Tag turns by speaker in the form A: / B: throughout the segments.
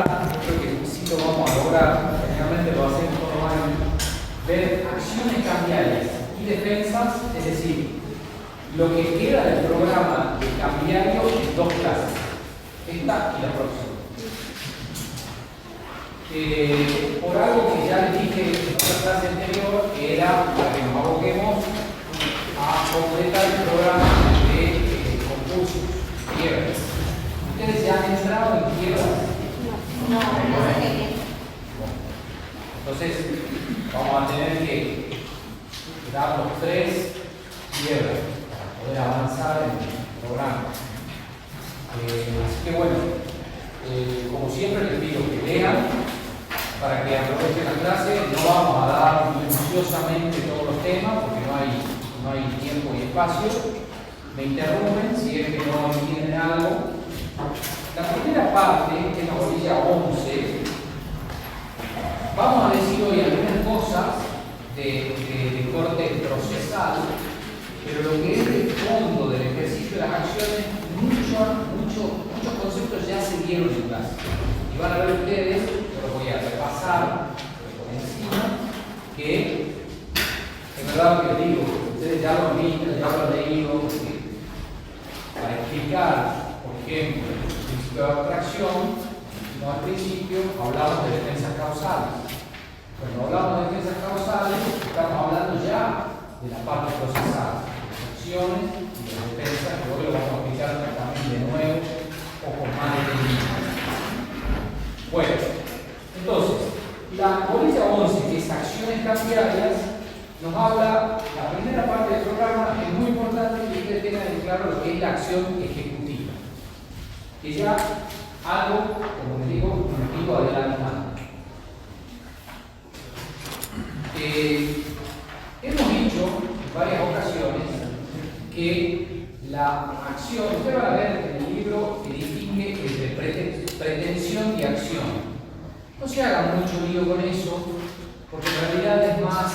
A: lograr, yo creo que sí lo vamos a lograr, generalmente lo hacemos todo el año, ver acciones cambiarias y defensas, es decir, lo que queda del programa de cambiario en dos clases, esta y la próxima. Por algo que ya les dije en otra clase anterior, que era para que nos aboquemos a completar el programa de concursos, quiebras. ¿Ustedes ya han entrado en quiebras?
B: No, no sé qué.
A: Entonces, vamos a tener que dar los 3 quiebras para poder avanzar en el programa. Así que bueno, como siempre les pido que lean para que aprovechen la clase. No vamos a dar minuciosamente todos los temas porque no hay tiempo y espacio. Me interrumpen si es que no entienden algo. La primera parte, que es la bolilla 11, vamos a decir hoy algunas cosas de corte procesal, pero lo que es el fondo del ejercicio de las acciones, muchos conceptos ya se dieron en clase. Y van a ver ustedes, yo los voy a repasar por encima, que es verdad lo que les digo, ustedes ya lo han visto, ya lo han leído, para explicar, por ejemplo, el principio de abstracción, no al principio hablamos de defensas causales. Cuando hablamos de defensas causales, estamos hablando ya de la parte procesal, de las acciones y de las defensas, que hoy lo vamos a explicar también de nuevo o con más detenimiento. Bueno, entonces, la bolilla 11, que es acciones cambiarias, nos habla, la primera parte del programa es muy importante que ustedes tengan en claro lo que es la acción ejecutiva. Que ya algo, como les digo, nos digo adelantando. Hemos dicho en varias ocasiones que la acción, ustedes van a ver en el libro que distingue entre pretensión y acción. No se hagan mucho lío con eso, porque en realidad es más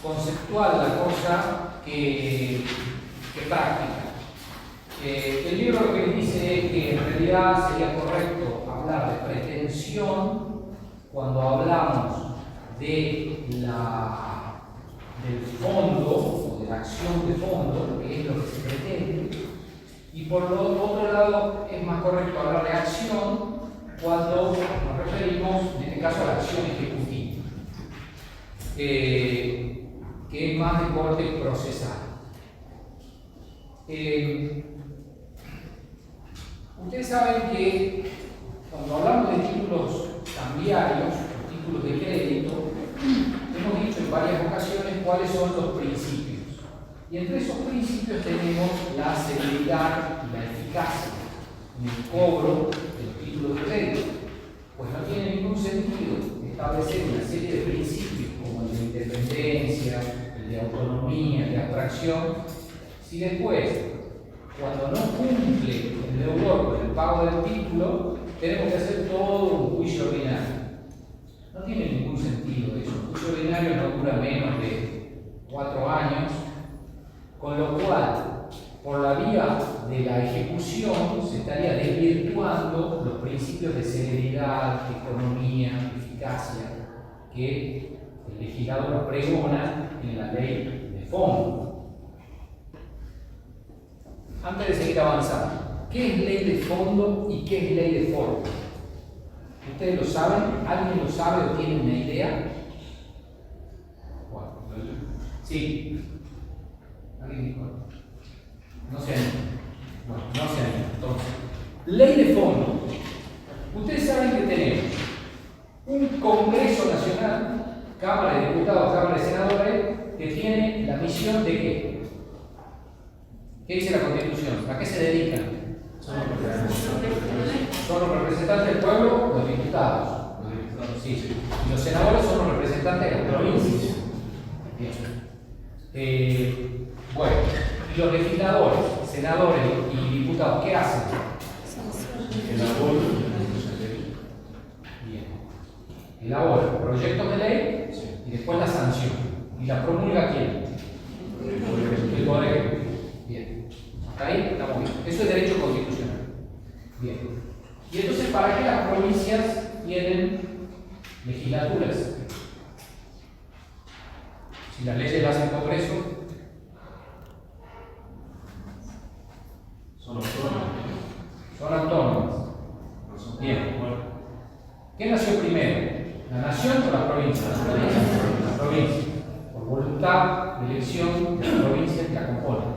A: conceptual la cosa que práctica. El libro lo que dice es que en realidad sería correcto hablar de pretensión cuando hablamos del fondo o de la acción de fondo, que es lo que se pretende, y por lo otro lado es más correcto hablar de acción cuando nos referimos, en este caso, a la acción ejecutiva, que es más de corte procesal. Ustedes saben que cuando hablamos de títulos cambiarios, o títulos de crédito, hemos dicho en varias ocasiones cuáles son los principios. Y entre esos principios tenemos la celeridad y la eficacia en el cobro de los títulos de crédito. Pues no tiene ningún sentido establecer una serie de principios como el de independencia, el de autonomía, el de abstracción, si después, cuando no cumple el deudor con el pago del título, tenemos que hacer todo un juicio ordinario. No tiene ningún sentido eso. Un juicio ordinario no dura menos de 4 años, con lo cual, por la vía de la ejecución, se estaría desvirtuando los principios de celeridad, economía, eficacia, que el legislador pregona en la ley de fondo. Antes de seguir avanzando, ¿qué es ley de fondo y qué es ley de forma? ¿Ustedes lo saben? ¿Alguien lo sabe o tiene una idea? Bueno, sí. ¿Alguien dijo? No se anima. Bueno, no se anima. Entonces, ley de fondo. Ustedes saben que tenemos un Congreso Nacional, Cámara de Diputados, Cámara de Senadores, que tiene la misión de ¿qué? ¿Qué dice la Constitución? ¿A qué se dedican? Son los representantes del pueblo, los diputados. Sí. Y los senadores son los representantes de las provincias. Bien. Bueno, y los legisladores, senadores y diputados, ¿qué hacen? Bien. Elaboran proyectos de ley y después la sanción. ¿Y la promulga quién? El Poder Ejecutivo. Bien. Hasta ahí estamos bien. Eso es derecho constitucional. Bien. Y entonces, ¿para qué las provincias tienen legislaturas? Si las leyes las hace el Congreso,
C: Son autónomos.
A: son autónomas. Bien. ¿Qué nació primero? ¿La nación o la provincia? La provincia. Por voluntad de elección de las provincias que la componen.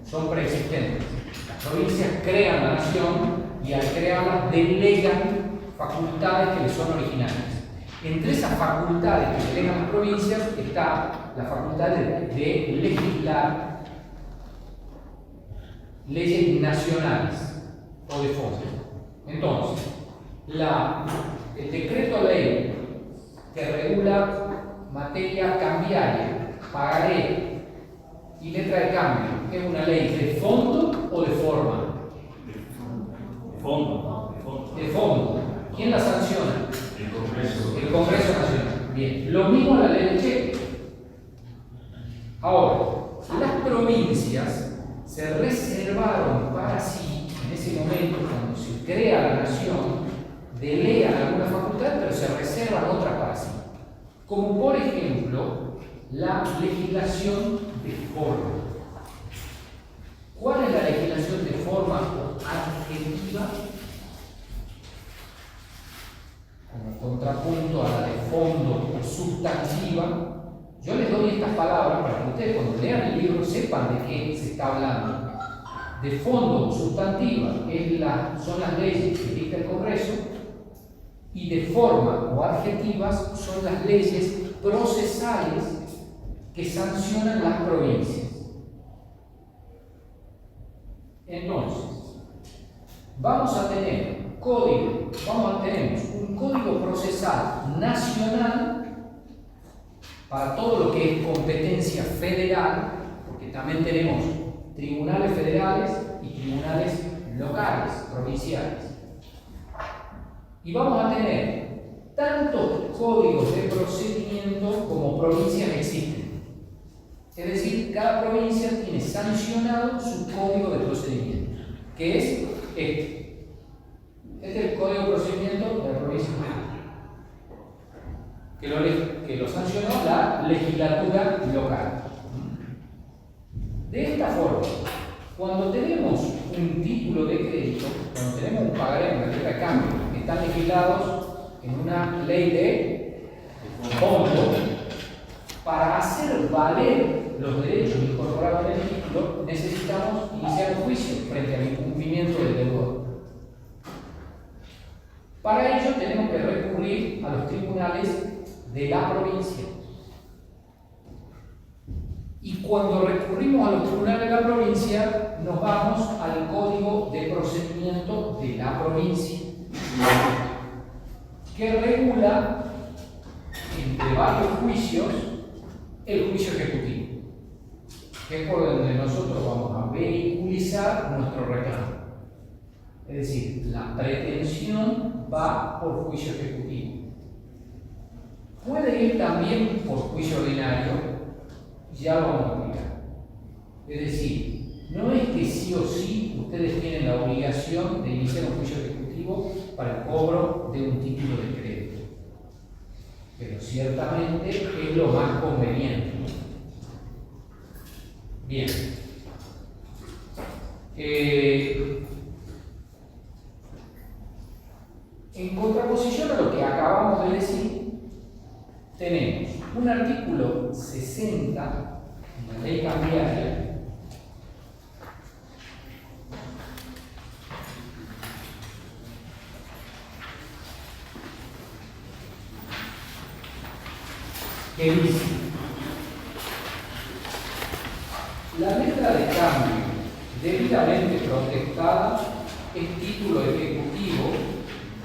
A: Son preexistentes. Las provincias crean la nación y al crearlas delegan facultades que les son originarias. Entre esas facultades que delegan las provincias está la facultad de legislar leyes nacionales o de fondo. Entonces, el decreto ley que regula materia cambiaria, pagaré y letra de cambio, ¿es una ley de fondo o de forma?
C: De fondo.
A: De fondo. ¿Quién la sanciona?
C: El Congreso.
A: El Congreso Nacional. Bien. Lo mismo la ley de cheque. Ahora, las provincias se reservaron para sí, en ese momento, cuando se crea la nación, delegan algunas facultades, pero se reservan otras para sí. Como por ejemplo, la legislación de forma. ¿Cuál es la legislación de forma adjetiva? Como contrapunto a la de fondo o sustantiva. Yo les doy estas palabras para que ustedes cuando lean el libro sepan de qué se está hablando. De fondo, sustantiva, son las leyes que dicta el Congreso, y de forma o adjetivas son las leyes procesales que sancionan las provincias. Entonces, vamos a tener un código procesal nacional para todo lo que es competencia federal, porque también tenemos tribunales federales y tribunales locales, provinciales. Y vamos a tener tantos códigos de procedimiento como provincias existen. Es decir, cada provincia tiene sancionado su código de procedimiento, que es este. Este es el código de procedimiento de la provincia que lo sancionó la legislatura local. De esta forma, cuando tenemos un título de crédito, cuando tenemos un pagaré, una letra de cambio, que están legislados en una ley de fondo, para hacer valer los derechos incorporados en el título, necesitamos iniciar un juicio frente al incumplimiento del deudor. Para ello tenemos que recurrir a los tribunales de la provincia. Y cuando recurrimos a los tribunales de la provincia, nos vamos al código de procedimiento de la provincia, que regula, entre varios juicios, el juicio ejecutivo, que es por donde nosotros vamos a vehiculizar nuestro reclamo. Es decir, la pretensión va por juicio ejecutivo. Puede ir también por juicio ordinario, ya lo vamos a explicar. Es decir, no es que sí o sí ustedes tienen la obligación de iniciar un juicio ejecutivo para el cobro de un título de crédito, pero ciertamente es lo más conveniente. Bien. En contraposición a lo que acabamos de decir, tenemos un artículo 60 en la ley cambiaria que dice: la letra de cambio debidamente protestada es título ejecutivo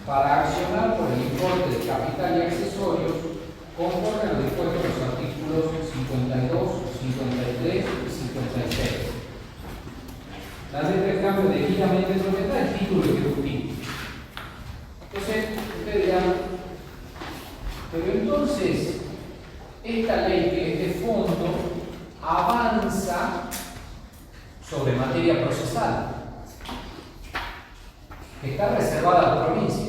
A: para accionar por el importe de capital y accesorios conforme a lo dispuesto en los artículos 52, 53 y 56. La letra de cambio debidamente protestada es título ejecutivo. Entonces, ustedes dirán, pero entonces, esta ley que es de fondo avanza sobre materia procesal. que está reservada a las provincias.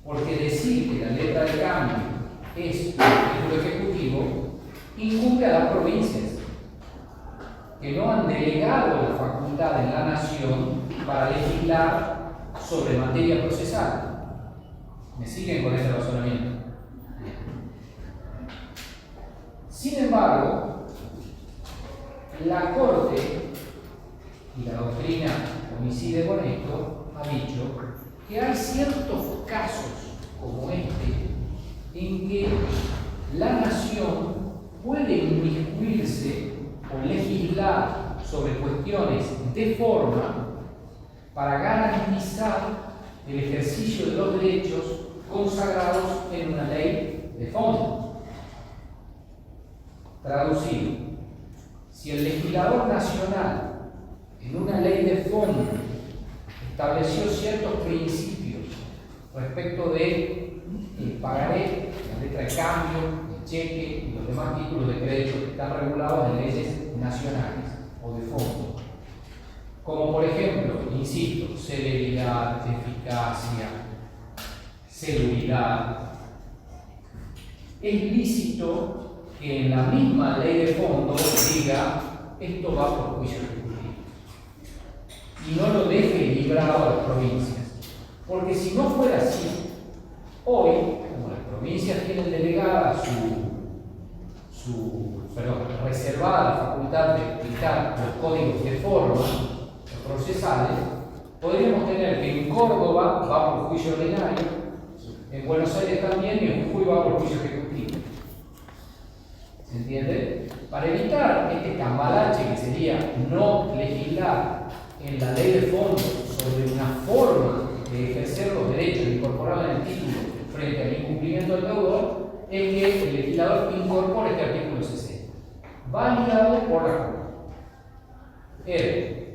A: Porque decir que la letra de cambio es un título ejecutivo incumbe a las provincias, que no han delegado la facultad en la nación para legislar sobre materia procesal. ¿Me siguen con ese razonamiento? Sin embargo, la Corte y la doctrina coincide con esto, ha dicho que hay ciertos casos como este en que la nación puede inmiscuirse o legislar sobre cuestiones de forma para garantizar el ejercicio de los derechos consagrados en una ley de fondo. Traducido, si el legislador nacional en una ley de fondo estableció ciertos principios respecto de el pagaré, la letra de cambio, el cheque y los demás títulos de crédito que están regulados en leyes nacionales o de fondo, como por ejemplo, insisto, celeridad, eficacia, seguridad, es lícito que en la misma ley de fondo diga esto va por juicio ejecutivo y no lo deje librado a las provincias, porque si no fuera así, hoy, como las provincias tienen delegada reservada la facultad de aplicar los códigos de forma procesales, podríamos tener que en Córdoba va por juicio ordinario, en Buenos Aires también y en Jujuy va por juicio ejecutivo. ¿Se entiende? Para evitar este cambalache que sería no legislar en la ley de fondo sobre una forma de ejercer los derechos incorporados en el título frente al incumplimiento del deudor, es que el legislador incorpore este artículo 60, validado por la Corte.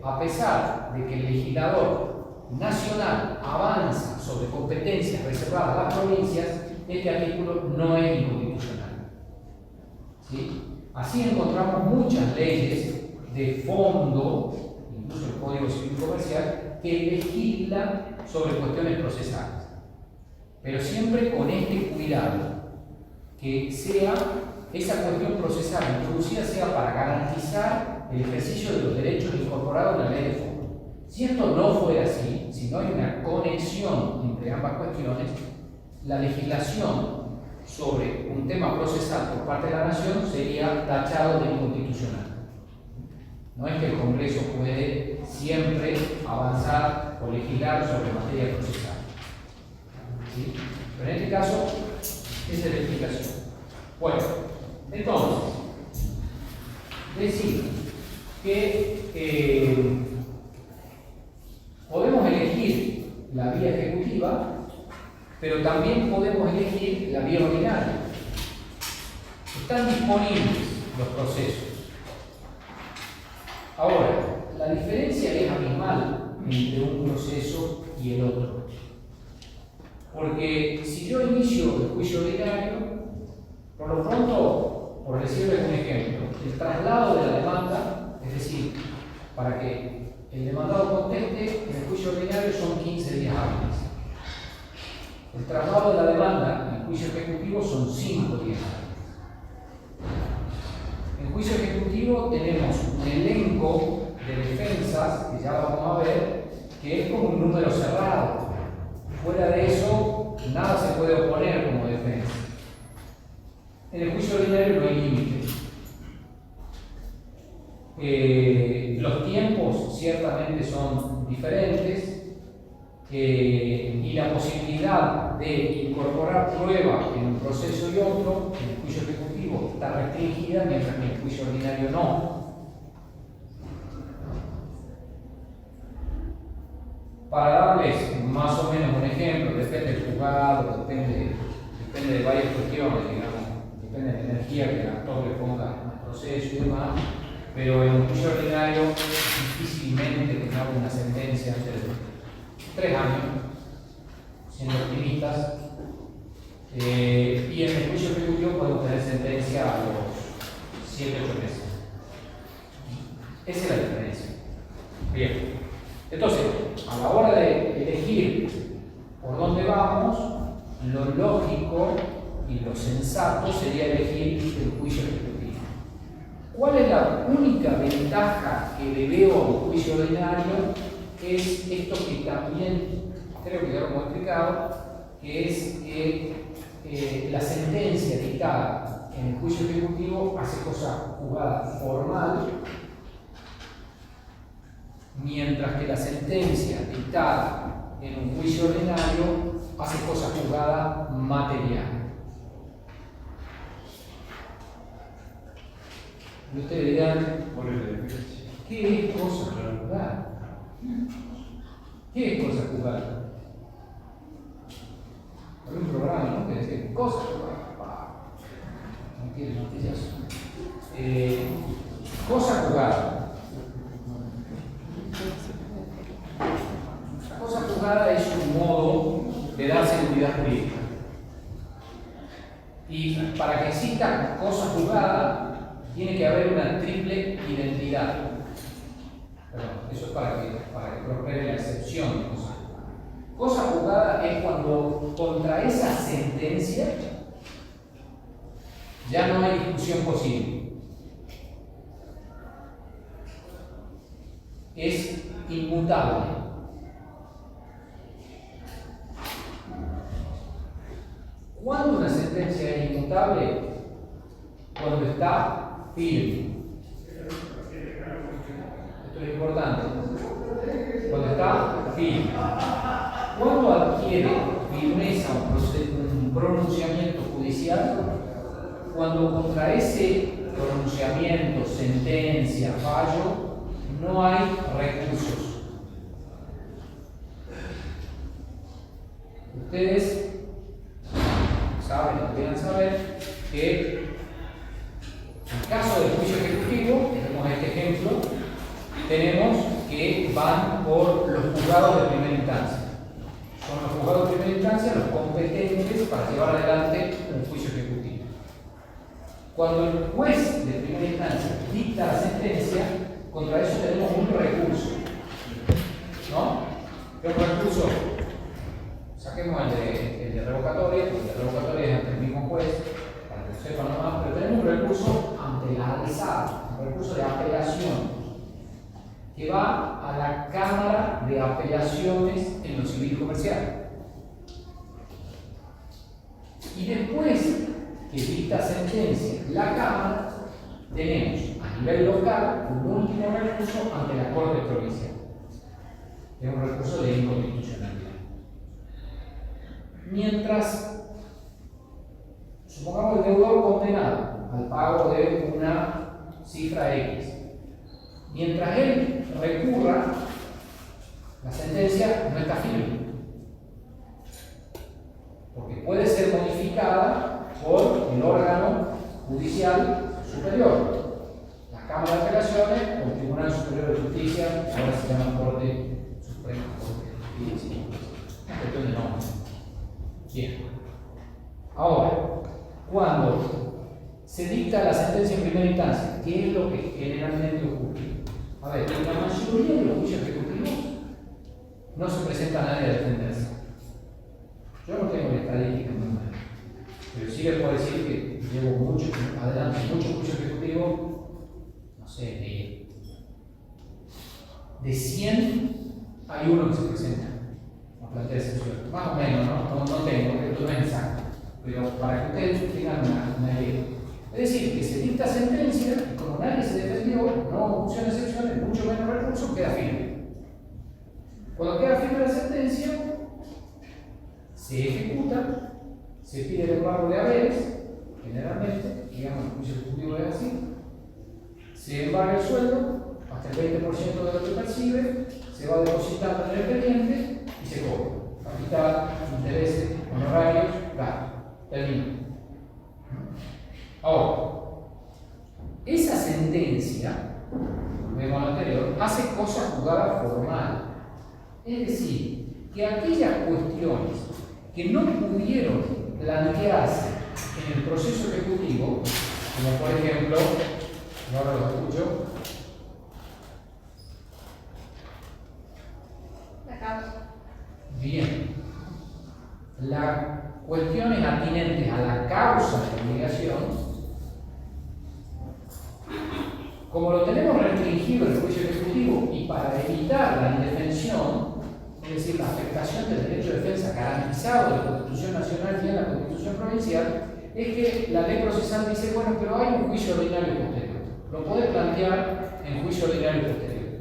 A: A pesar de que el legislador nacional avanza sobre competencias reservadas a las provincias, este artículo no es inconstitucional. ¿Sí? Así encontramos muchas leyes de fondo, incluso el Código Civil Comercial, que legislan sobre cuestiones procesales, pero siempre con este cuidado, que sea esa cuestión procesal introducida sea para garantizar el ejercicio de los derechos incorporados en la ley de fondo. Si esto no fuera así, si no hay una conexión entre ambas cuestiones, la legislación sobre un tema procesal por parte de la nación sería tachado de inconstitucional. No es que el Congreso puede siempre avanzar o legislar sobre materia procesal. ¿Sí? Pero en este caso, esa es la explicación. Bueno, entonces, decir que podemos elegir la vía ejecutiva, pero también podemos elegir la vía ordinaria. Están disponibles los procesos. Ahora, la diferencia es abismal entre un proceso y el otro. Porque si yo inicio el juicio ordinario, por lo pronto, por decirles un ejemplo, el traslado de la demanda, es decir, para que el demandado conteste, en el juicio ordinario son 15 días hábiles. El traslado de la demanda en el juicio ejecutivo son 5 días hábiles. En juicio ejecutivo tenemos un elenco de defensas, que ya vamos a ver, que es como un número cerrado. Fuera de eso, nada se puede oponer como defensa. En el juicio ordinario no hay límites. Los tiempos ciertamente son diferentes y la posibilidad de incorporar pruebas en un proceso y otro, en el juicio ejecutivo, está restringida, mientras que en el juicio ordinario no. Para darles más o menos un ejemplo, depende del juzgado, depende de varias cuestiones, digamos, depende de la energía que el actor le ponga en el proceso y demás, pero en un juicio ordinario difícilmente tengamos una sentencia antes de 3 años, siendo optimistas, y en el juicio ejecutivo podemos tener sentencia a los 7 o 8 meses. Esa es la diferencia. Bien. Entonces, a la hora de elegir por dónde vamos, lo lógico y lo sensato sería elegir el juicio ejecutivo. ¿Cuál es la única ventaja que le veo a un juicio ordinario? Es esto que también creo que ya lo hemos explicado, que es que la sentencia dictada en el juicio ejecutivo hace cosa juzgada formal, mientras que la sentencia dictada en un juicio ordinario hace cosa juzgada material. Y ustedes dirán,
C: ¿Cuál es la diferencia?
A: ¿qué es cosa juzgada? ¿Qué es cosa juzgada? Hay un programa, ¿no? Que dice cosa juzgada. No quiere noticias. Cosa juzgada. La cosa juzgada es un modo de dar seguridad jurídica. Y para que exista cosa juzgada, tiene que haber una triple identidad. Perdón, eso es para que prospere la excepción de cosa juzgada. Cosa juzgada es cuando contra esa sentencia ya no hay discusión posible. Es inmutable. ¿Cuándo una sentencia es inmutable? Cuando está firme. Esto es importante. Cuando está firme. Cuando adquiere firmeza un pronunciamiento judicial, cuando contra ese pronunciamiento, sentencia, fallo, no hay recursos. Ustedes saben, deberían saber que en el caso del juicio ejecutivo, tenemos este ejemplo, tenemos que van por los juzgados de primera instancia. Son los juzgados de primera instancia los competentes para llevar adelante un juicio ejecutivo. Cuando el juez de primera instancia dicta la sentencia, contra eso tenemos un recurso. ¿No? ¿Qué recurso? Saquemos el de revocatoria, porque el de revocatoria es ante el mismo juez, para que lo sepan nomás, pero tenemos un recurso ante la alzada, un recurso de apelación, que va a la Cámara de Apelaciones en lo civil y comercial. Y después que dicta sentencia la Cámara, tenemos a nivel local un último recurso ante la Corte Provincial. Es un recurso de inconstitucionalidad. Mientras, supongamos el deudor condenado al pago de una cifra X, mientras él recurra, la sentencia no está firme, porque puede ser modificada por el órgano judicial superior, la Cámara de Apelaciones o el Tribunal Superior de Justicia, ahora se llama Corte Suprema, Corte de Justicia, cuestión de nombre. Bien. Ahora, cuando se dicta la sentencia en primera instancia, ¿qué es lo que generalmente ocurre? A ver, en la mayoría de los juicios ejecutivos no se presenta a nadie a defenderse. Yo no tengo la estadística en número, pero sí les puedo decir que llevo adelante muchos juicios ejecutivos, no sé, de 100 hay uno que se presenta a plantear excepción. Más o menos, no tengo, porque esto no es exacto, pero para que ustedes tengan una idea. Es decir, que se dicta sentencia y como nadie se defendió, no hubo excepciones, mucho menos recursos, queda firme. Cuando queda firme la sentencia, se ejecuta, se pide el embargo de haberes, generalmente, digamos, el juicio ejecutivo es así, se embarga el sueldo, hasta el 20% de lo que percibe, se va depositando en el expediente y se cobra. Capital, intereses, honorarios, gasto. Termina. Ahora, esa sentencia, vemos lo anterior, hace cosa juzgada formal. Es decir, que aquellas cuestiones que no pudieron plantearse en el proceso ejecutivo, como por ejemplo, y ahora lo escucho, las cuestiones atinentes a la causa de la obligación, como lo tenemos restringido en el juicio ejecutivo y para evitar la indefensión, es decir, la afectación del derecho de defensa garantizado en la Constitución Nacional y en la Constitución Provincial, es que la ley procesal dice, bueno, pero hay un juicio ordinario posterior. Lo puede plantear en juicio ordinario posterior.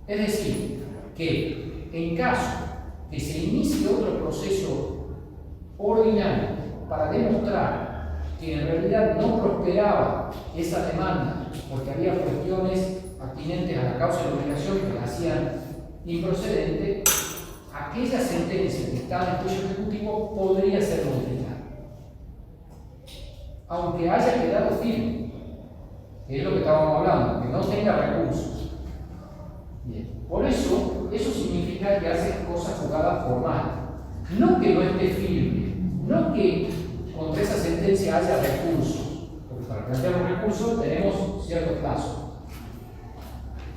A: Es decir, que en caso que se inicie otro proceso ordinario para demostrar que en realidad no prosperaba esa demanda porque había cuestiones atinentes a la causa de la obligación que la hacían improcedente, aquella sentencia que estaba en el juicio ejecutivo podría ser modificada, aunque haya quedado firme, que es lo que estábamos hablando, que no tenga recursos. Bien. Por eso significa que hace cosas jugadas formales, no que no esté firme, no que contra esa sentencia haya recursos, porque para plantear un recurso tenemos ciertos plazos,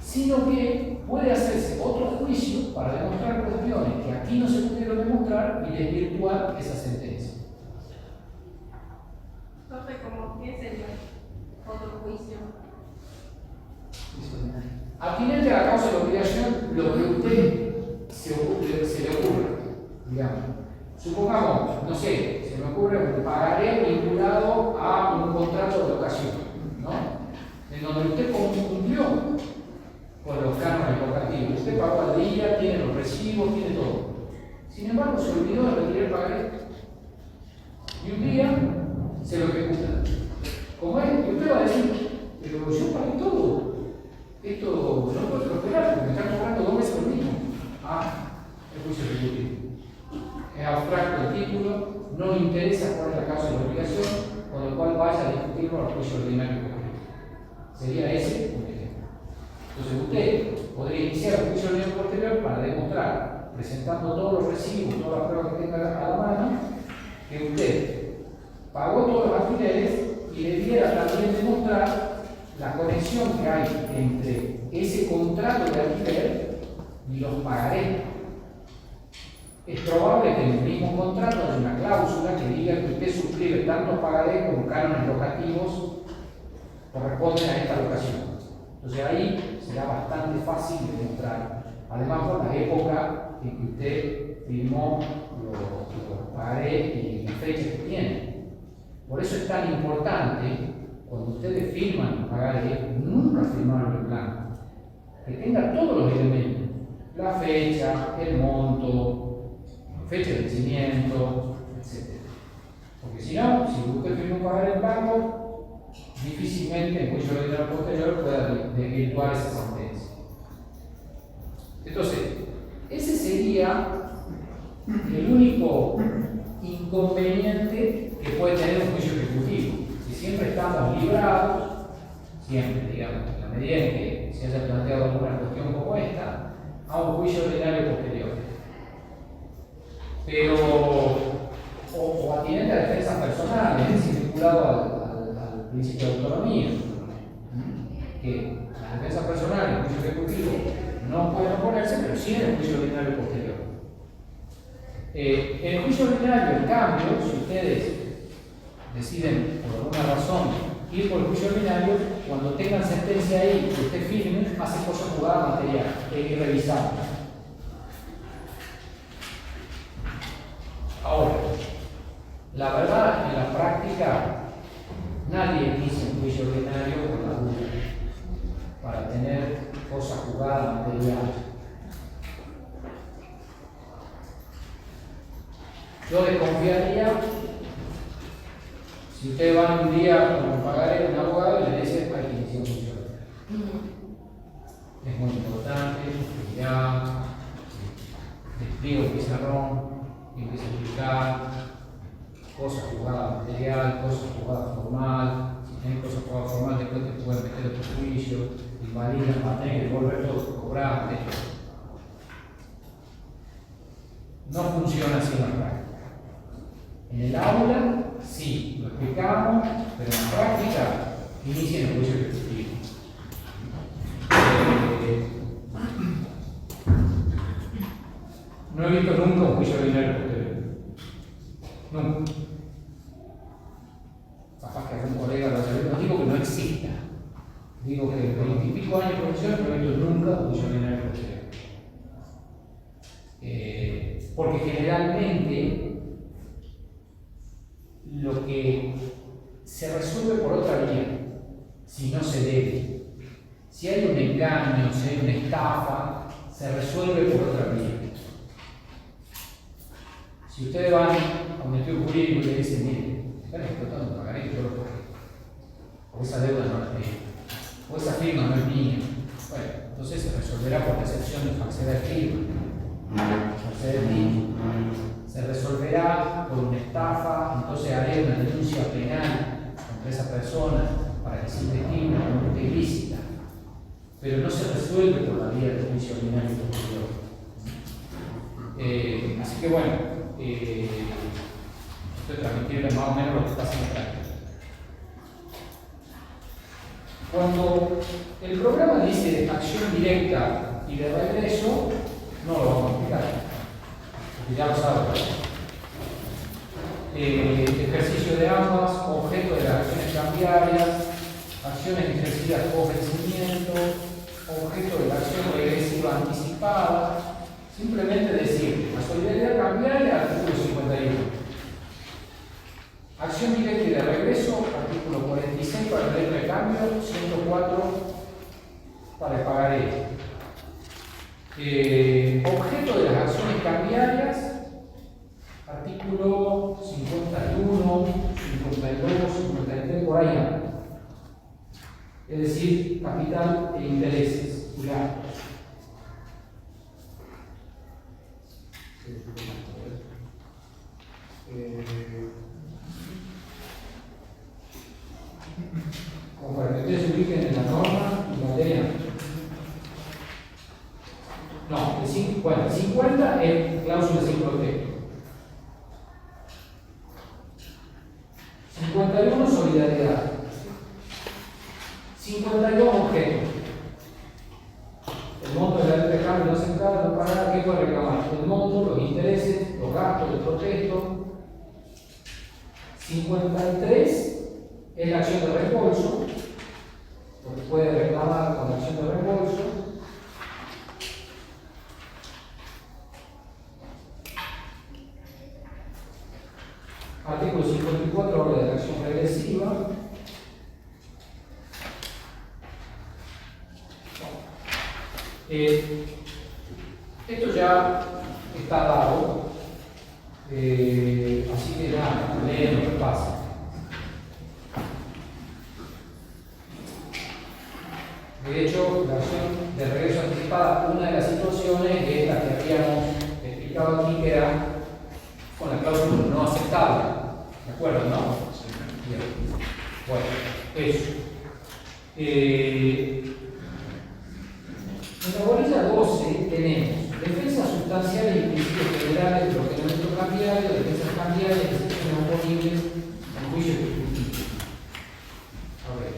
A: sino que puede hacerse otro juicio para demostrar cuestiones que aquí no se pudieron demostrar y desvirtuar esa sentencia.
B: Entonces, ¿cómo qué sería otro juicio?
A: Atinente a la causa de la obligación, lo que a usted se le ocurra, digamos. Supongamos, no sé, se me ocurre un pagaré vinculado a un contrato de locación, ¿no? En donde usted cumplió con los cánones locativos, usted pagó al día, tiene los recibos, tiene todo. Sin embargo, se olvidó de retirar el pagaré. Y un día se lo ejecuta. Como es, y usted va a decir, pero yo pagué todo. Esto no puedo prosperar porque me están cobrando 2 veces lo mismo. El juicio ejecutivo. Es abstracto el título, no interesa cuál es la causa de la obligación, con lo cual vaya a discutirlo al juicio ordinario concreto. Sería ese un ejemplo. Entonces usted podría iniciar un juicio ordinario posterior para demostrar, presentando todos los recibos, todas las pruebas que tenga a la mano, que usted pagó todos los alquileres y debiera también demostrar la conexión que hay entre ese contrato de alquiler y los pagarés. Es probable que en el mismo contrato haya una cláusula que diga que usted suscribe tantos pagarés como cánones locativos corresponden a esta locación. Entonces ahí será bastante fácil de demostrar, además por la época en que usted firmó los pagarés y la fecha que tiene. Por eso es tan importante, cuando ustedes firman los pagarés, nunca firmaron el plan, que tenga todos los elementos, la fecha, el monto, fecha de vencimiento, etc. Porque si no, si usted firma un pagaré en blanco, difícilmente en juicio ordinario posterior pueda desvirtuar esa sentencia. Entonces, ese sería el único inconveniente que puede tener un juicio ejecutivo. Si siempre estamos librados, siempre, digamos, en la medida en que se haya planteado alguna cuestión como esta, a un juicio ordinario posterior. Pero, o atinente a defensas personales, es decir, vinculado al principio de autonomía, que la defensa personal y el juicio ejecutivo no pueden oponerse, pero sí en el juicio ordinario posterior. En el juicio ordinario, en cambio, si ustedes deciden por alguna razón ir por el juicio ordinario, cuando tengan sentencia ahí que usted firme, hace cosas jugadas material, es irrevisable. Ahora, la verdad, en la práctica, nadie inicia un juicio ordinario con la duda para tener cosas jugadas materiales. Yo desconfiaría si ustedes van un día con un pagaré a un abogado y le dicen hay que iniciar un juicio ordinario. Es muy importante, ya despliego el pizarrón y empieza a explicar cosas jugadas material, cosas jugadas formal. Si tienen cosas jugadas formal, después te pueden meter otro juicio, invalidan, mantener, devolver todo lo que cobraste. No funciona así en la práctica. En el aula, sí, lo explicamos, pero en la práctica, inicien el juicio ejecutivo. No he visto nunca un juicio ordinario posterior. Nunca. Capaz que algún colega lo haya visto. No digo que no exista. Digo que en 20 y pico años de profesión no he visto nunca un funcionario posterior. Porque generalmente lo que se resuelve por otra vía, si no se debe. Si hay un engaño, si hay una estafa, se resuelve por otra vía. Si ustedes van a un estudio jurídico y le dicen, mire, están explotando un pagaré que yo lo pagué, o esa deuda no la tengo, o esa firma no es mía, bueno, entonces se resolverá por la excepción de falsedad de firma, falsedad de título. Se resolverá por una estafa, entonces haré una denuncia penal contra esa persona para que se investigue una conducta ilícita, pero no se resuelve por la vía del juicio ordinario posterior. Así que bueno, esto es transmitirles más o menos lo que está haciendo acá. Cuando el programa dice acción directa y de regreso, no lo vamos a explicar, porque ya lo saben. Ejercicio de ambas, objeto de las acciones cambiarias, acciones ejercidas por vencimiento, objeto de la acción regresiva anticipada. Simplemente decir, la solidaridad cambiaria, artículo 51. Acción directa y de regreso, artículo 46 para el derecho de cambio, 104 para el pagaré. Objeto de las acciones cambiarias, artículo 51, 52, 53, por ahí. Es decir, capital e intereses y gastos. Como para que ustedes se ubiquen en la norma y la lean. No, el 50 es cláusula sin protesto. 51 solidaridad. 52 objetos. El monto de la letra de cambio no aceptada, no pagada, ¿qué puede reclamar? El monto, los intereses, los gastos del protesto. 53 es la acción de reembolso, lo que puede reclamar con la acción de reembolso. Artículo 54 habla de la acción regresiva. Esto ya está dado, así que ya leen lo que pasa. De hecho, la acción de regreso anticipada, una de las situaciones es la que habíamos explicado aquí, que era con la cláusula no aceptable. ¿De acuerdo? ¿No? Bien. Bueno, eso. En la bolilla 12 tenemos defensas sustanciales y principios generales del ordenamiento cambiario, defensas cambiarias, excepciones oponibles en juicio de justicia. A ver.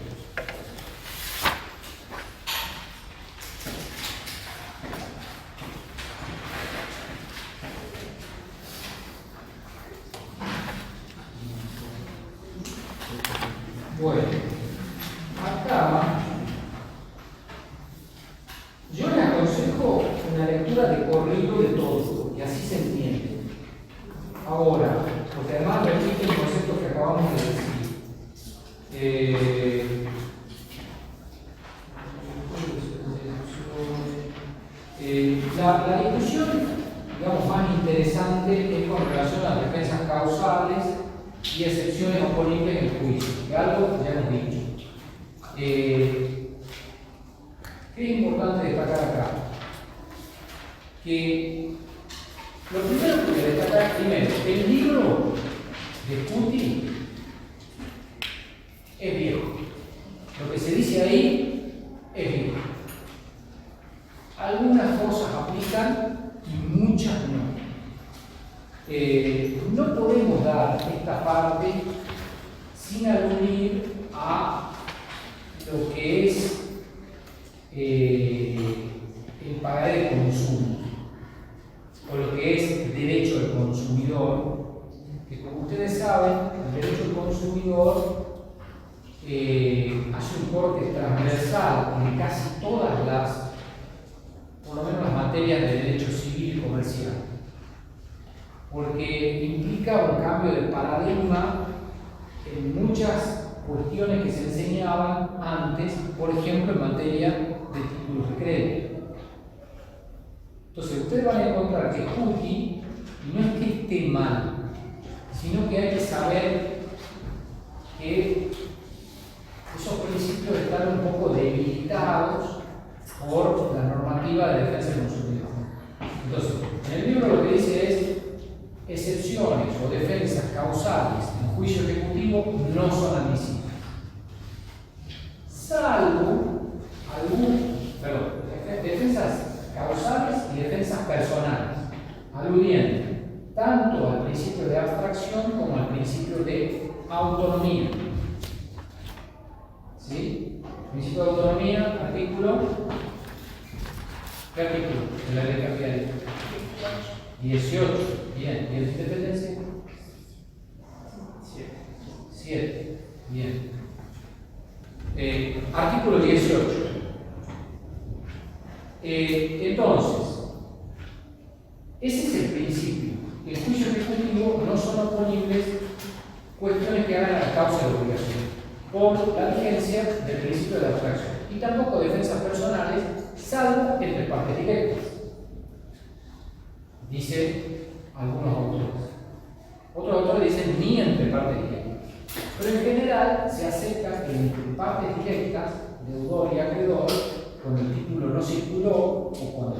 A: Bueno, acá yo les aconsejo una lectura de corrido de todo, y así se entiende. Ahora, porque además repite el concepto que acabamos de decir. La discusión, digamos, más interesante es con relación a las defensas causales y excepciones oponibles en el juicio, que algo ya hemos dicho. ¿Qué es importante destacar acá? Que lo primero que destacar, primero, el libro de Scuti es viejo. Lo que se dice ahí es viejo. Algunas cosas aplican y muchas no. No podemos dar esta parte sin aludir a lo que es el pagaré de consumo, o lo que es derecho del consumidor, que como consumidor hace un corte transversal en casi todas las, por lo menos las materias de derecho civil y comercial, porque implica un cambio de paradigma en muchas cuestiones que se enseñaban antes, por ejemplo en materia de títulos de crédito. Entonces ustedes van a encontrar que cookie no es que esté mal, sino que hay que saber que esos principios están un poco debilitados por la normativa de defensa del consumidor. Entonces, en el libro lo que dice es: excepciones o defensas causales en juicio ejecutivo no son admisibles, salvo defensas causales y defensas personales, aludiendo tanto al principio de abstracción como al principio de autonomía. ¿Sí? Principio de autonomía, artículo. ¿Qué artículo? De la ley cambiaria. 18. Bien. ¿Y el de independencia? 7. Bien. Artículo 18. Entonces, ese es el principio. En juicio ejecutivo no son oponibles cuestiones que hagan a la causa de obligación por la vigencia del principio de abstracción, y tampoco defensas personales, salvo entre partes directas, dicen algunos autores. Otros autores dicen ni entre partes directas, pero en general se acepta que entre partes directas, deudor y acreedor, cuando el título no circuló o cuando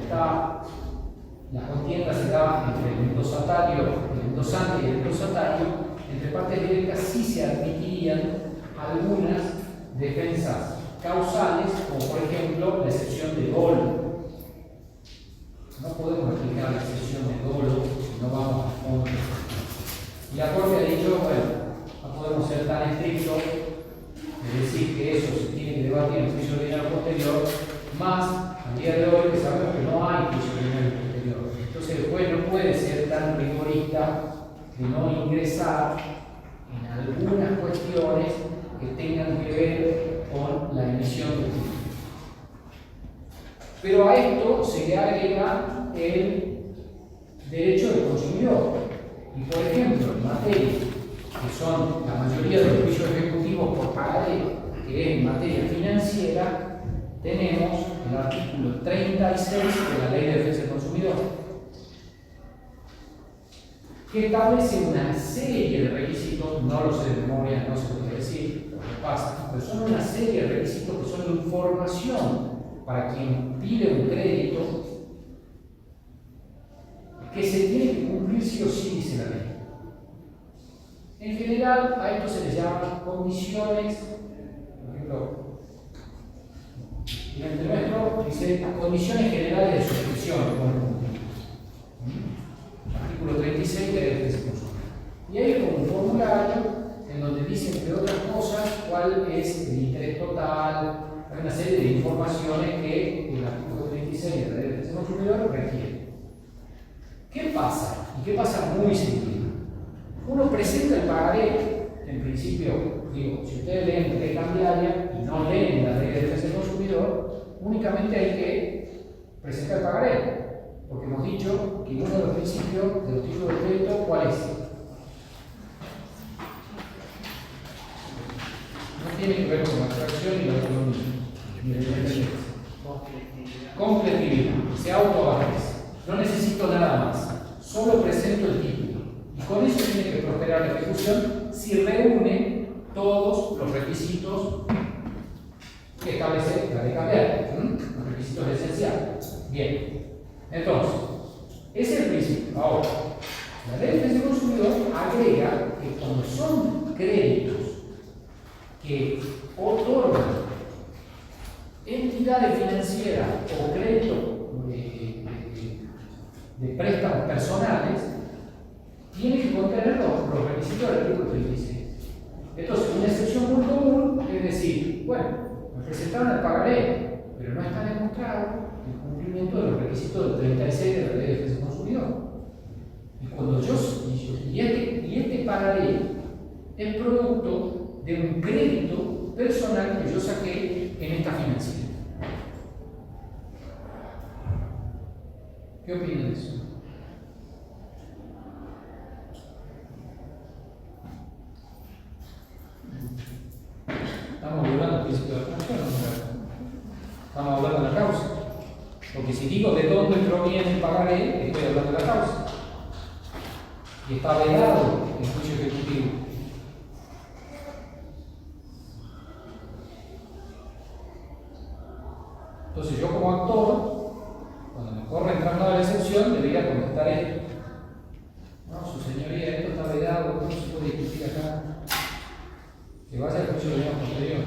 A: la contienda se da entre el endosatario, el endosante y el endosatario, entre partes directas sí se admitirían algunas defensas causales, como por ejemplo la excepción de dolo. No podemos explicar la excepción de dolo si no vamos a fondo. Y la Corte ha dicho, bueno, no podemos ser tan estrictos de decir que eso se tiene que debatir en juicio ordinario posterior, más al día de hoy que sabemos que no hay juicio ordinario posterior. Entonces el juez no puede ser tan rigorista de no ingresar en algunas cuestiones que tengan que ver con la emisión de títulos. Pero a esto se le agrega el derecho del consumidor. Y por ejemplo, en materia que son la mayoría de los juicios ejecutivos por pagaré, que es en materia financiera, tenemos el artículo 36 de la Ley de Defensa del Consumidor, que establece una serie de requisitos, no lo sé de memoria, no se puede decir, lo que pasa, pero son una serie de requisitos que son información para quien pide un crédito que se tiene que cumplir sí o sí, dice la ley. En general, a esto se les llama condiciones, por ejemplo, en el nuestro dice condiciones generales de suscripción. Artículo 36 de la Defensa del Consumidor. Y hay como un formulario en donde dice, entre otras cosas, cuál es el interés total. Hay una serie de informaciones que el artículo 36 de la Defensa del Consumidor requiere. ¿Qué pasa? Y qué pasa muy seguido. Uno presenta el pagaré, en principio, digo, si ustedes leen la ley cambiaria y no leen la ley de defensa del consumidor, únicamente hay que presentar el pagaré. Porque hemos dicho que uno de los principios de los títulos de crédito, ¿cuál es? No tiene que ver con la abstracción y la autonomía, ni la independencia. Completividad, se autoabastece. No necesito nada más, solo presento el título. Y con eso tiene que prosperar la ejecución si reúne todos los requisitos que establece la ley cambiaria, los requisitos esenciales. Bien. Entonces, ese es el principio. Ahora, la ley de defensa del consumidor agrega que cuando son créditos que otorgan entidades financieras o créditos de préstamos personales, tiene que contener los requisitos del artículo 36. Entonces, una excepción muy común es decir, bueno, me presentaron el pagaré, pero no está demostrado el cumplimiento de los requisitos del 36 de la Ley de Defensa del Consumidor. Y cuando este pagaré es producto de un crédito personal que yo saqué en esta financiera. ¿Qué opinan de eso? ¿Estamos hablando del principio de atracción o no? Estamos hablando de la causa. Porque si digo de dónde proviene el pagaré, estoy hablando de la causa. Y está vedado el juicio ejecutivo. Entonces yo como actor, cuando me corre el traslado de la excepción, debería contestar esto. No, su señoría, esto está vedado, no se puede discutir acá. Que vaya al juicio de posterior.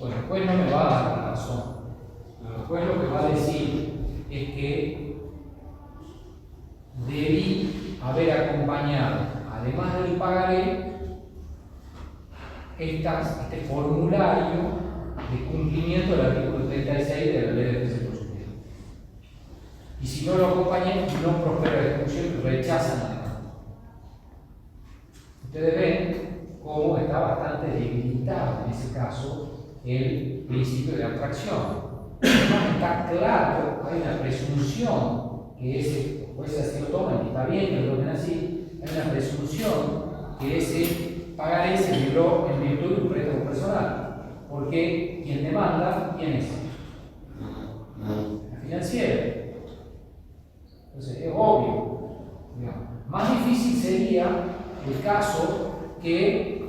A: Bueno, el juez no me va a dar la razón. El juez lo que va a decir es que debí haber acompañado, además del pagaré, este formulario de cumplimiento del artículo 36 de la Ley de Defensa del Consumidor. Y si no lo acompañé, no prospera la ejecución y rechazan la demanda. Ustedes ven cómo está bastante debilitado en ese caso el principio de abstracción. Además está claro, hay una presunción que ese juez así lo toma y está bien que lo tomen así, hay una presunción que ese pagaré se libró en virtud de un préstamo personal. Porque quien demanda, ¿quién es? La financiera. Entonces es obvio. Digamos. Más difícil sería el caso que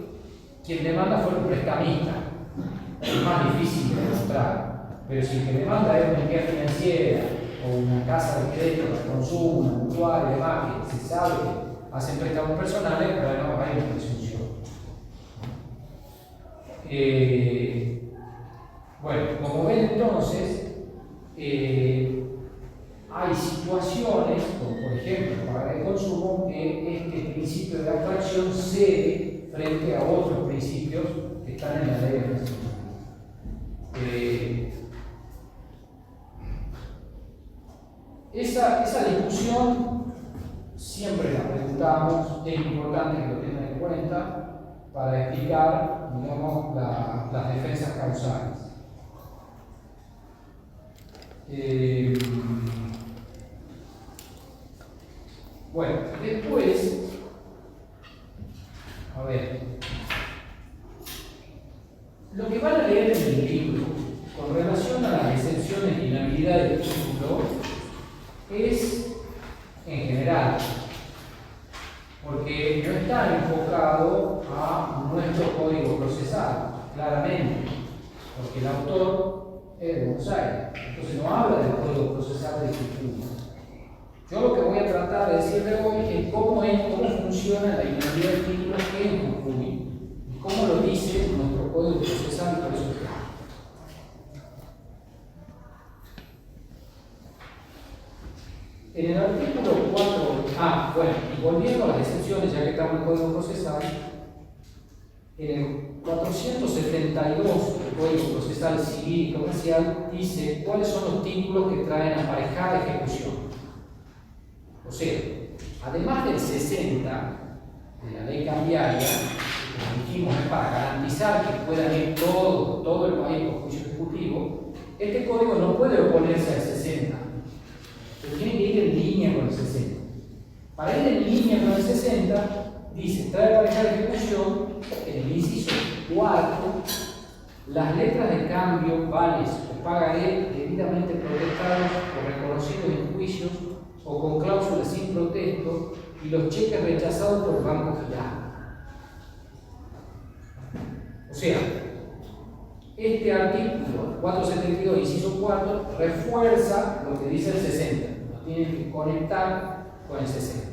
A: quien demanda fuera un prestamista. Es más difícil de demostrar. Pero si el que demanda es una entidad financiera o una casa de crédito de consumo, una mutual y demás, que se sabe que hacen préstamos personales, pero no hay una presunción. Bueno, como ven entonces, hay situaciones, como por ejemplo para el consumo, que este principio de abstracción cede frente a otros principios que están en la ley de defensa del consumidor. Esa discusión siempre la preguntamos, es importante que lo tengan en cuenta para explicar, digamos, las defensas causales. Bueno, después, a ver, lo que van a leer en el libro con relación a las excepciones de inhabilidad del título es en general, porque no está enfocado a nuestro código procesal, claramente, porque el autor es de Buenos Aires, entonces no habla del código procesal de Jujuy. Yo lo que voy a tratar de decirle hoy es cómo funciona la inhabilidad del título en Jujuy y cómo lo dice nuestro código procesal por eso. En el artículo 4, bueno, y volviendo a las excepciones, ya que estamos en el Código Procesal, en el 472 del Código Procesal Civil y Comercial dice cuáles son los títulos que traen aparejada ejecución. O sea, además del 60 de la ley cambiaria, que como dijimos es para garantizar que puedan ir todo el país por juicio ejecutivo, este código no puede oponerse al 60. Pero tiene que ir en línea con el 60. Para ir en línea con el 60, dice, trae aparejada ejecución, en el inciso 4, las letras de cambio, vales o pagaré debidamente protestados o reconocidos en juicios o con cláusulas sin protesto y los cheques rechazados por el Banco Girard. O sea, este artículo 472, inciso 4, refuerza lo que dice el 60. Nos tiene que conectar con el 60.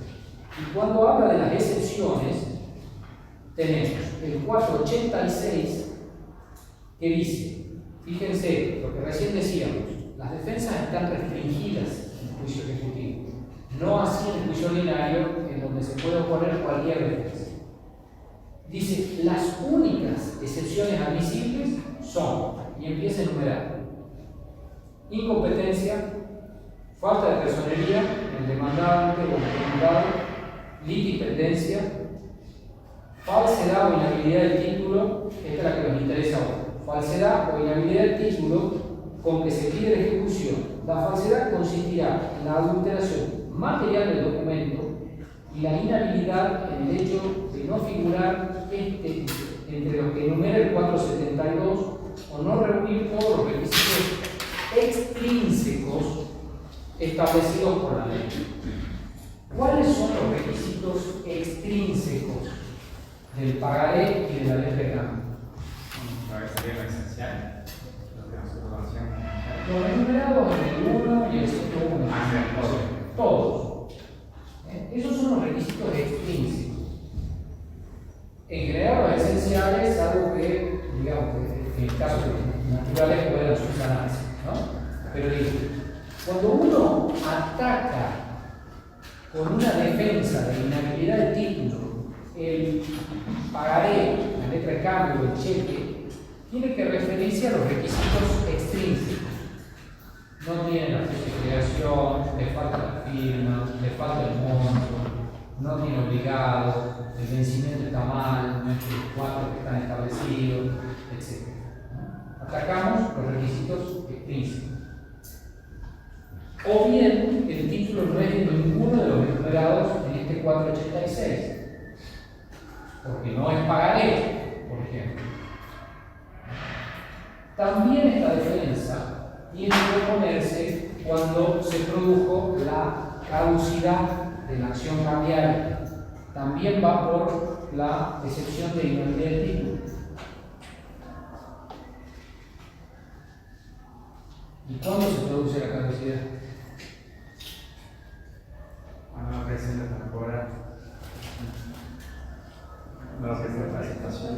A: Y cuando habla de las excepciones, tenemos el 486 que dice, fíjense lo que recién decíamos, las defensas están restringidas en el juicio ejecutivo, no así en el juicio ordinario, en donde se puede oponer cualquier defensa. Dice, las únicas excepciones admisibles son, y empieza a enumerar, incompetencia, falta de personería, el demandante o el demandado, litipendencia, falsedad o inhabilidad del título, esta es la que nos interesa ahora. Falsedad o inhabilidad del título con que se pide la ejecución. La falsedad consistirá en la adulteración material del documento y la inhabilidad en el hecho de no figurar entre los que enumera el 472 o no reunir todos los requisitos extrínsecos establecidos por la ley. ¿Cuáles son los requisitos extrínsecos del pagaré y de la ley de cambio?
C: Sería lo esencial. Lo que nosotros conocemos.
A: Los enumerados en el 1 y el 101. Todos. Esos son los requisitos extrínsecos. En general, los esenciales, algo que, digamos, en el caso de naturales puedan subsanarse, ¿no? Pero digo, cuando uno ataca con una defensa de inhabilidad del título, el pagaré, la letra de cambio, el cheque, tiene que referirse a los requisitos extrínsecos. No tiene la fecha de creación, le falta la firma, le falta el monto, no tiene obligado, el vencimiento está mal, no es los 4 que están establecidos, etc. Atacamos los requisitos extrínsecos. O bien, el título no es de ninguno de los enumerados en este 486, porque no es pagaré, por ejemplo. También esta defensa tiene que oponerse cuando se produjo la caducidad de la acción cambiaria. También va por la excepción de inhabilidad del título. ¿Y cuándo se produce la caducidad?
C: Cuando no presenta para cobrar. No presenta la situación.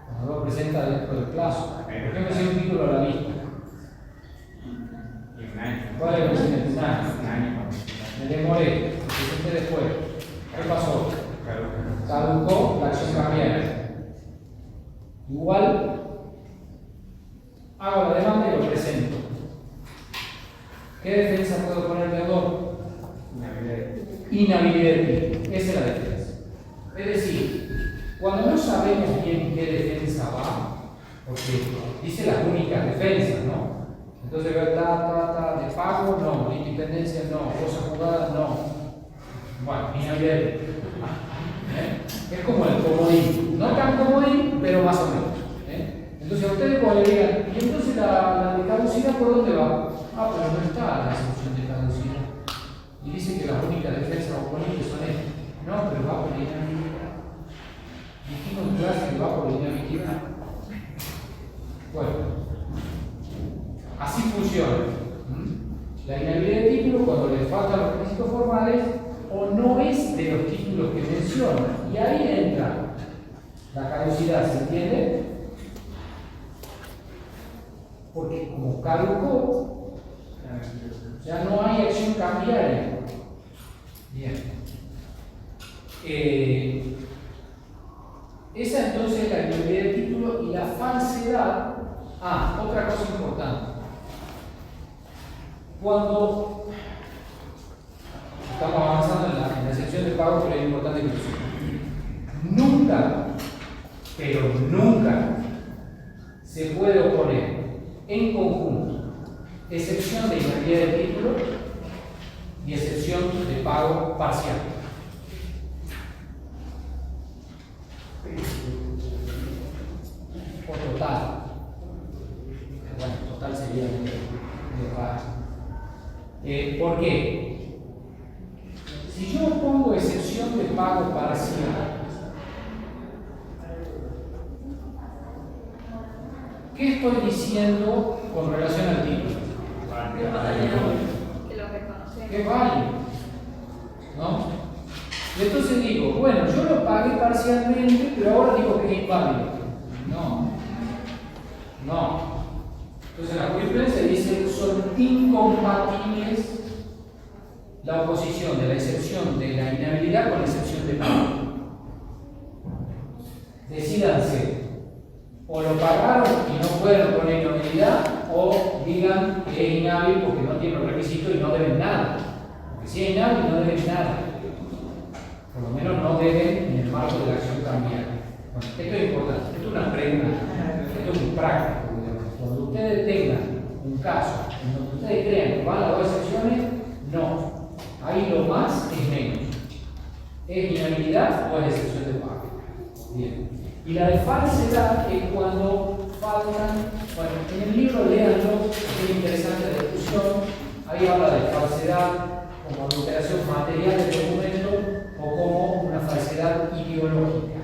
A: Cuando lo presenta dentro del plazo. ¿Por qué me sigue un título a la vista?
C: Y un año.
A: ¿Cuál es el vencimiento? Un año.
C: Un año.
A: Me demoré, lo presenté después. ¿Qué pasó? Caducó la acción cambiaria. Igual, hago la demanda y lo presento. ¿Qué defensa puedo poner el deudor? Inhabilidad del título. Esa es la defensa. Es decir, cuando no sabemos bien qué defensa va, porque dice las únicas defensas, ¿no? Entonces, de pago, no, de independencia, no, cosa jugada, no. Bueno, inhabilidad del título. Es como el comodín, no tan comodín, pero más o menos. Entonces a ustedes cuando le digan, y entonces la de caducidad, ¿por dónde va? Ah, pero no está la excepción de caducidad. Y dice que las únicas defensas oponibles son estas. No, pero va por la inhabilidad. Dijimos en clase que va por la inhabilidad. Bueno, así funciona. La inhabilidad de título, cuando le faltan los requisitos formales, o no es de los títulos que menciona. Y ahí entra la caducidad, ¿se entiende? Porque como caducó, ya no hay acción cambiaria. Bien. Esa entonces es la inhabilidad del título y la falsedad. Ah, otra cosa importante. Cuando estamos avanzando en la excepción de pago, pero es importante que lo sepan. Nunca, pero nunca, se puede oponer en conjunto excepción de inhabilidad del título y excepción de pago parcial. O total. Bueno, total sería de pago. ¿Por qué? Si yo pongo excepción de pago parcial, ¿qué estoy diciendo con relación al título?
B: Que lo reconocemos.
A: Que vale, ¿no? Y entonces digo, bueno, yo lo pagué parcialmente, pero ahora digo que es inválido. No. Entonces la jurisprudencia dice que son incompatibles la oposición de la excepción de la inhabilidad con la excepción de pago. Decídanse, o lo pagaron y no pueden poner inhabilidad, o digan que es inhábil porque no tiene los requisitos y no deben nada. Porque si es inhábil no deben nada. Por lo menos no deben en el marco de la acción cambiar. Bueno, esto es importante, esto es una pregunta, esto es muy práctico. Digamos. Cuando ustedes tengan un caso en donde ustedes crean que van las dos excepciones, no. Ahí lo más es menos. ¿Es inhabilidad o es excepción de pago? Bien. Y la de falsedad es cuando faltan, bueno, en el libro léanlo, es interesante la discusión, ahí habla de falsedad como adulteración material del documento o como una falsedad ideológica.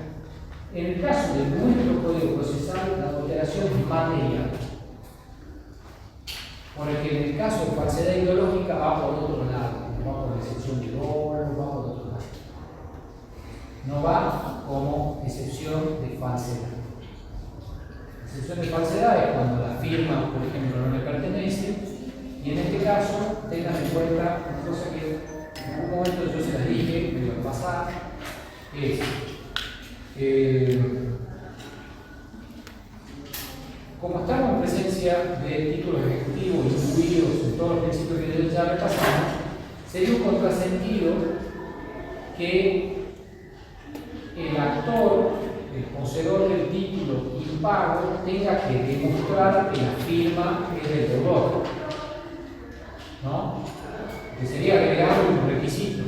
A: En el caso de nuestro código procesal, la adulteración es material. Porque en el caso de falsedad ideológica va por otro lado, va por la excepción de dolo, va por otro lado. No va como excepción de falsedad. Excepción de falsedad es cuando la firma, por ejemplo, no le pertenece, y en este caso tengan en cuenta una cosa que en algún momento yo se las dije, me iba a pasar, es como estamos en presencia de títulos ejecutivos incluidos en todos los principios que ya repasamos, sería un contrasentido que el actor, el poseedor del título impago, tenga que demostrar que la firma es del deudor, ¿no? Que sería agregar un requisito.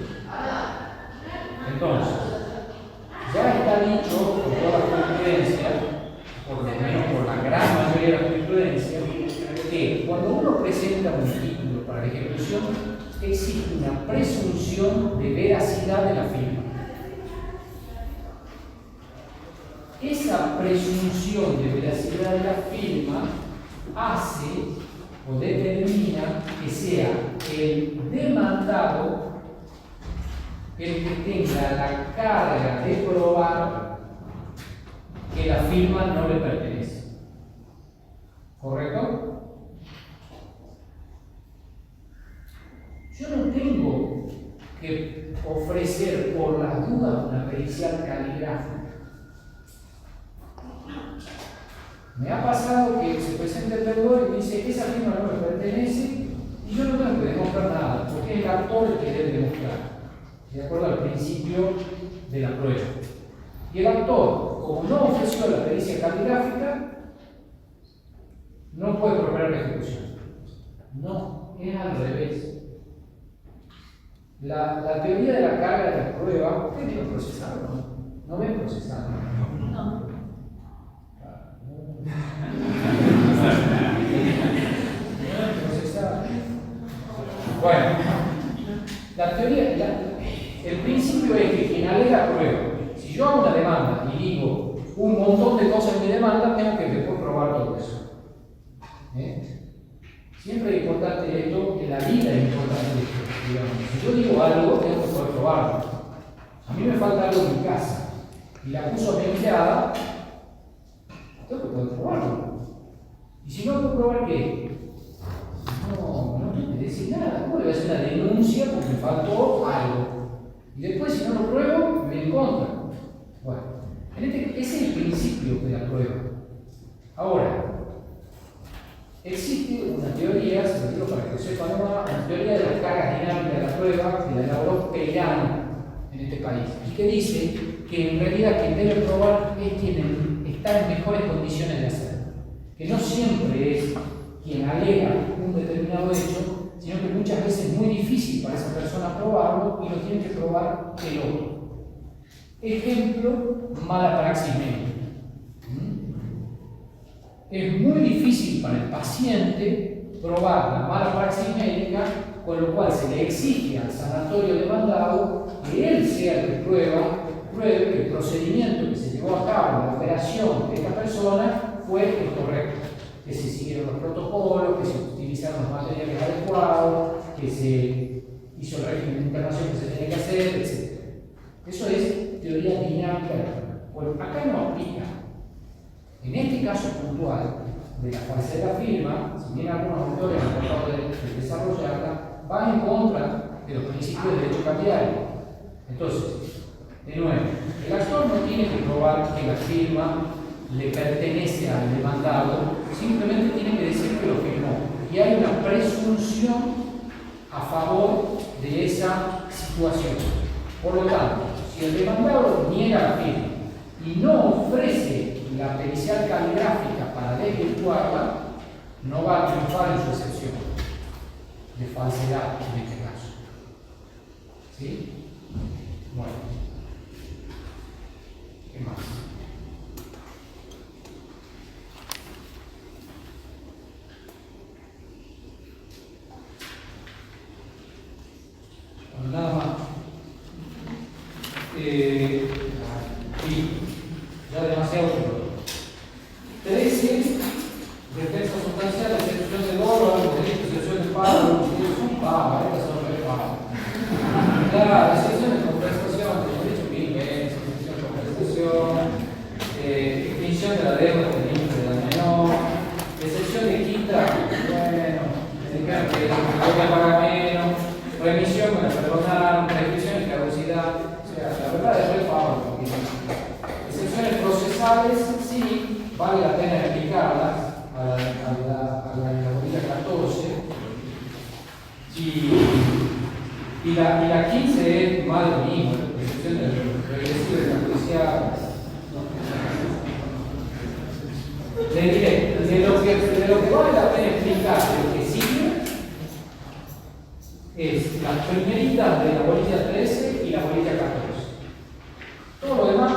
A: Entonces, ya está dicho por toda la jurisprudencia, por lo menos por la gran mayoría de la jurisprudencia, que cuando uno presenta un título para la ejecución, existe una presunción de veracidad de la firma. Esa presunción de veracidad de la firma hace o determina que sea el demandado el que tenga la carga de probar que la firma no le pertenece. ¿Correcto? Yo no tengo que ofrecer por las dudas una pericial caligráfica. Me ha pasado que se presenta el deudor y dice, esa firma no me pertenece y yo no tengo que demostrar nada, porque es el actor el que debe demostrar, de acuerdo al principio de la prueba. Y el actor, como no ofreció la pericia caligráfica, no puede proponer la ejecución. No, es al revés. La teoría de la carga de la prueba, ¿ustedes vieron procesado o no? ¿No ven procesado?
B: No.
A: Bueno, la teoría, el principio es que quien alega prueba. Si yo hago una demanda y digo un montón de cosas en mi demanda, tengo que después probar todo eso. Siempre es importante esto, en la vida es importante esto. Digamos. Si yo digo algo, tengo que poder probarlo. A mí me falta algo en mi casa y la acuso a mi empleada, tengo que poder probarlo. Y si no puedo probar qué, no tengo que decir nada. ¿Cómo le voy a hacer una denuncia porque me faltó algo? Y después, si no lo pruebo, me encuentran. Bueno, ese es el principio de la prueba. Ahora, existe una teoría, se lo digo para que lo sepan, una teoría de las cargas dinámicas de la prueba que la elaboró Peirano en este país, y que dice que en realidad quien debe probar es quien está en mejores condiciones de hacerlo. Que no siempre es quien alega un determinado hecho, sino que muchas veces es muy difícil para esa persona probarlo y lo tiene que probar el otro. Ejemplo, mala praxis médica. Es muy difícil para el paciente probar la mala praxis médica, con lo cual se le exige al sanatorio demandado que él sea el que pruebe que el procedimiento que se llevó a cabo, la operación de esta persona, fue el correcto, que se siguieron los protocolos, que se utilizaron los materiales adecuados, que se hizo el régimen de internación que se tenía que hacer, etc. Eso es teoría dinámica de la prueba. Bueno, acá no aplica. En este caso puntual de la falsedad de la firma, si bien algunos autores han tratado de desarrollarla, va en contra de los principios de derecho cambiario. Entonces, de nuevo, el actor no tiene que probar que la firma le pertenece al demandado, simplemente tiene que decir que lo firmó. Y hay una presunción a favor de esa situación. Por lo tanto, Si el demandado niega la firma y no ofrece la pericial caligráfica para desvirtuarla, no va a triunfar en su excepción de falsedad en este caso. ¿Sí? Bueno. ¿Qué más? Bueno, nada más. Y ya demasiado solo. 13. Defensa sustancial, excepción de dolo, algo de delito, excepción de pago, es un pago, estas son de pago. La excepción de compensación, como he dicho mil veces, excepción de compensación, extinción de la deuda pendiente de la menor, excepción de quita, bueno, indicar que hay que pagar menos, remisión con el perdonar, prescripción y caducidad, o sea, la verdad es re pago. Excepciones procesales, sí, vale la pena explicarlas. A la bolilla 14 y la 15 es más de lo mismo, la excepción del regresivo de la policía. Le diré, de lo que vale la pena explicar, lo que sigue es las primeritas de la bolilla 13 y la bolilla 14. Todo lo demás